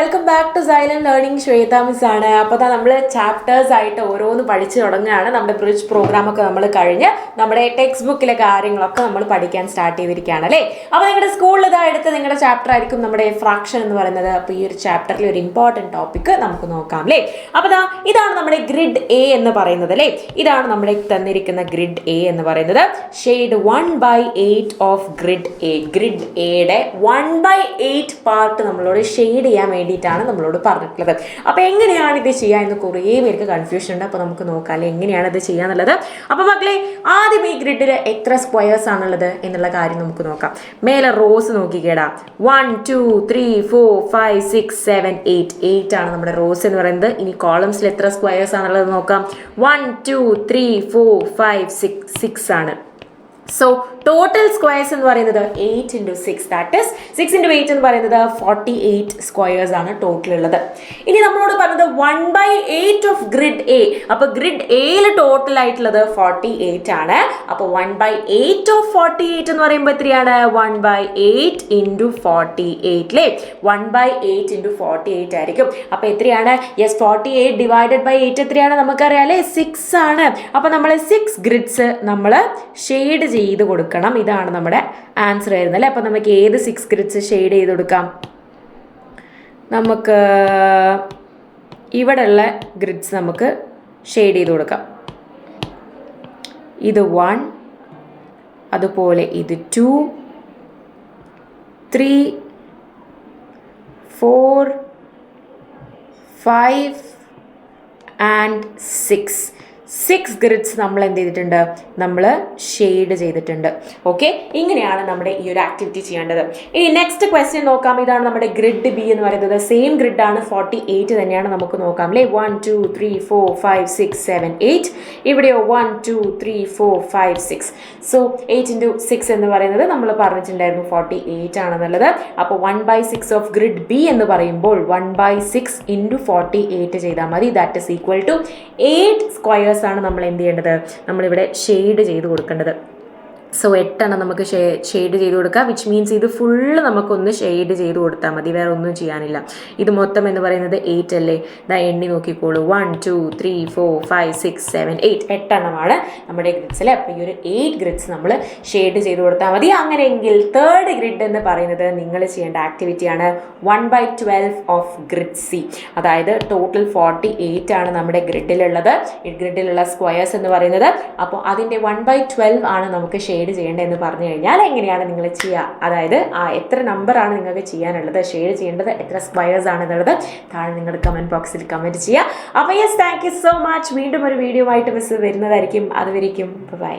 Welcome back to silent learning. Shweta miss ആണ്. അപ്പോൾ നമ്മൾ ചാപ്റ്റേഴ്സ് ആയിട്ട് ഓരോന്ന് പഠിച്ചു തുടങ്ങുകയാണ്. നമ്മുടെ ബ്രിഡ്ജ് പ്രോഗ്രാം ഒക്കെ നമ്മൾ കഴിഞ്ഞ് നമ്മുടെ ടെക്സ്റ്റ് ബുക്കിലെ കാര്യങ്ങളൊക്കെ നമ്മൾ പഠിക്കാൻ സ്റ്റാർട്ട് ചെയ്തിരിക്കുകയാണ് അല്ലേ. അപ്പോൾ നിങ്ങളുടെ സ്കൂളിൽ ഇതാ എടുത്ത് നിങ്ങളുടെ ചാപ്റ്റർ ആയിരിക്കും നമ്മുടെ ഫ്രാക്ഷൻ എന്ന് പറയുന്നത്. അപ്പോൾ ഈ ഒരു ചാപ്റ്ററിൽ ഒരു ഇമ്പോർട്ടൻറ്റ് ടോപ്പിക്ക് നമുക്ക് നോക്കാം അല്ലേ. അപ്പോൾ ഇതാണ് നമ്മുടെ ഗ്രിഡ് എ എന്ന് പറയുന്നത് അല്ലേ. ഇതാണ് നമ്മുടെ തന്നിരിക്കുന്ന ഗ്രിഡ് എ എന്ന് പറയുന്നത്. Shade 1/8 off grid A. Grid എയുടെ 1/8 പാർട്ട് നമ്മളോട് ഷെയ്ഡ് ചെയ്യാൻ വേണ്ടിയിട്ടാണ് നമ്മളോട് പറഞ്ഞിട്ടുള്ളത്. അപ്പോൾ എങ്ങനെയാണ് ഇത് ചെയ്യുക എന്ന് കുറേ പേർക്ക് കൺഫ്യൂഷൻ ഉണ്ട്. അപ്പോൾ നമുക്ക് നോക്കാം അല്ലെ എങ്ങനെയാണ് ഇത് ചെയ്യാന്നുള്ളത്. അപ്പോൾ മക്കളെ, ആദ്യം ഈ ഗ്രിഡിൽ എത്ര സ്ക്വയേഴ്സ് ആണുള്ളത് എന്നുള്ള കാര്യം നമുക്ക് നോക്കാം. മേലെ റോസ് നോക്കിക്കേടാ. 1 2 3 4 5 6 7 8 ആണ് നമ്മുടെ റോസ് എന്ന് പറയുന്നത്. ഇനി കോളംസിൽ എത്ര സ്ക്വയേഴ്സ് ആണുള്ളത് നോക്കാം. 1 2 3 4 5 6 ആണ്. സോ ടോട്ടൽ സ്ക്വയേഴ്സ് എന്ന് പറയുന്നത് 8 × 6, ദാറ്റ് ഇസ് 6 × 8 എന്ന് പറയുന്നത് 48 സ്ക്വയേഴ്സ് ആണ് ടോട്ടൽ ഉള്ളത്. ഇനി നമ്മളോട് പറഞ്ഞത് 1/8 ഓഫ് ഗ്രിഡ് എ. അപ്പോൾ ഗ്രിഡ് എയിൽ ടോട്ടൽ ആയിട്ടുള്ളത് 48 ആണ്. അപ്പോൾ 1/8 ഓഫ് 48 എന്ന് പറയുമ്പോൾ എത്രയാണ്? 1/8 × 48 അല്ലേ. 1/8 × 48 ആയിരിക്കും. അപ്പോൾ എത്രയാണ്? യെസ്, 48 ഡിവൈഡഡ് ബൈ 8 എത്രയാണ്? നമുക്കറിയാം അല്ലേ, 6 ആണ്. അപ്പോൾ നമ്മൾ 6 ഗ്രിഡ്സ് നമ്മൾ ഷെയ്ഡ് ചെയ്ത് കൊടുക്കണം. ഇതാണ് നമ്മുടെ ആൻസർ വരുന്നത് അല്ലേ. അപ്പോൾ നമുക്ക് ഏത് 6 ഗ്രിഡ്സ് ഷെയ്ഡ് ചെയ്ത് കൊടുക്കാം? നമുക്ക് ഇവിടെയുള്ള ഗ്രിഡ്സ് നമുക്ക് ഷെയ്ഡ് ചെയ്ത് കൊടുക്കാം. ഇത് 1, അതുപോലെ ഇത് 2 3 4 5 and 6 ഗ്രിഡ്സ് നമ്മൾ എന്ത് ചെയ്തിട്ടുണ്ട്? നമ്മൾ ഷെയ്ഡ് ചെയ്തിട്ടുണ്ട്. ഓക്കെ, ഇങ്ങനെയാണ് നമ്മുടെ ഈ ഒരു ആക്ടിവിറ്റി ചെയ്യേണ്ടത്. ഇനി നെക്സ്റ്റ് ക്വസ്റ്റ്യൻ നോക്കാം. ഇതാണ് നമ്മുടെ ഗ്രിഡ് ബി എന്ന് പറയുന്നത്. സെയിം ഗ്രിഡാണ്, 48 തന്നെയാണ്. നമുക്ക് നോക്കാം അല്ലേ. 1 2 3 4 5 6 7 8. ഇവിടെയോ 1 2 3 4 5 6. സോ 8 × 6 എന്ന് പറയുന്നത് നമ്മൾ പറഞ്ഞിട്ടുണ്ടായിരുന്നു 48 ആണെന്നുള്ളത്. അപ്പോൾ 1/6 ഓഫ് ഗ്രിഡ് ബി എന്ന് പറയുമ്പോൾ 1/6 × 48 ചെയ്താൽ മതി. That is equal to 8 squares ആണ് നമ്മൾ എന്ത് ചെയ്യേണ്ടത്? നമ്മളിവിടെ ഷെയ്ഡ് ചെയ്ത് കൊടുക്കേണ്ടത്. സോ 8 നമുക്ക് ഷെയ്ഡ് ചെയ്ത് കൊടുക്കുക. വിച്ച് മീൻസ് ഇത് ഫുള്ള് നമുക്കൊന്ന് ഷെയ്ഡ് ചെയ്ത് കൊടുത്താൽ മതി, വേറെ ഒന്നും ചെയ്യാനില്ല. ഇത് മൊത്തം എന്ന് പറയുന്നത് 8 അല്ലേ. എണ്ണി നോക്കിക്കോളൂ. 1 2 3 4 5 6 7 8 8 നമ്മുടെ ഗ്രിഡ്സ് അല്ലേ. അപ്പോൾ ഈ ഒരു 8 ഗ്രിഡ്സ് നമ്മൾ ഷെയ്ഡ് ചെയ്ത് കൊടുത്താൽ മതി. അങ്ങനെയെങ്കിൽ തേർഡ് ഗ്രിഡ് എന്ന് പറയുന്നത് നിങ്ങൾ ചെയ്യേണ്ട ആക്ടിവിറ്റിയാണ് 1/12 ഓഫ് ഗ്രിഡ് സി. അതായത് ടോട്ടൽ 48 ആണ് നമ്മുടെ ഗ്രിഡിലുള്ളത്. ഈ ഗ്രിഡിലുള്ള സ്ക്വയേഴ്സ് എന്ന് പറയുന്നത്. അപ്പോൾ അതിൻ്റെ 1/12 ആണ് നമുക്ക് ഷെയ്ഡ് ചെയ്യേണ്ടതെന്ന് പറഞ്ഞു കഴിഞ്ഞാൽ എങ്ങനെയാണ് നിങ്ങൾ ചെയ്യുക? അതായത് എത്ര നമ്പറാണ് നിങ്ങൾക്ക് ചെയ്യാനുള്ളത്, ഷെയ്ഡ് ചെയ്യേണ്ടത് എത്ര സ്ക്വയേഴ്സ് ആണെന്നുള്ളത് താഴെ നിങ്ങൾ കമൻറ്റ് ബോക്സിൽ കമൻറ്റ് ചെയ്യുക. അപ്പോൾ yes, thank you so much. വീണ്ടും ഒരു വീഡിയോ ആയിട്ട് മിസ് വരുന്നതായിരിക്കും. അതുവരെയും ബൈ.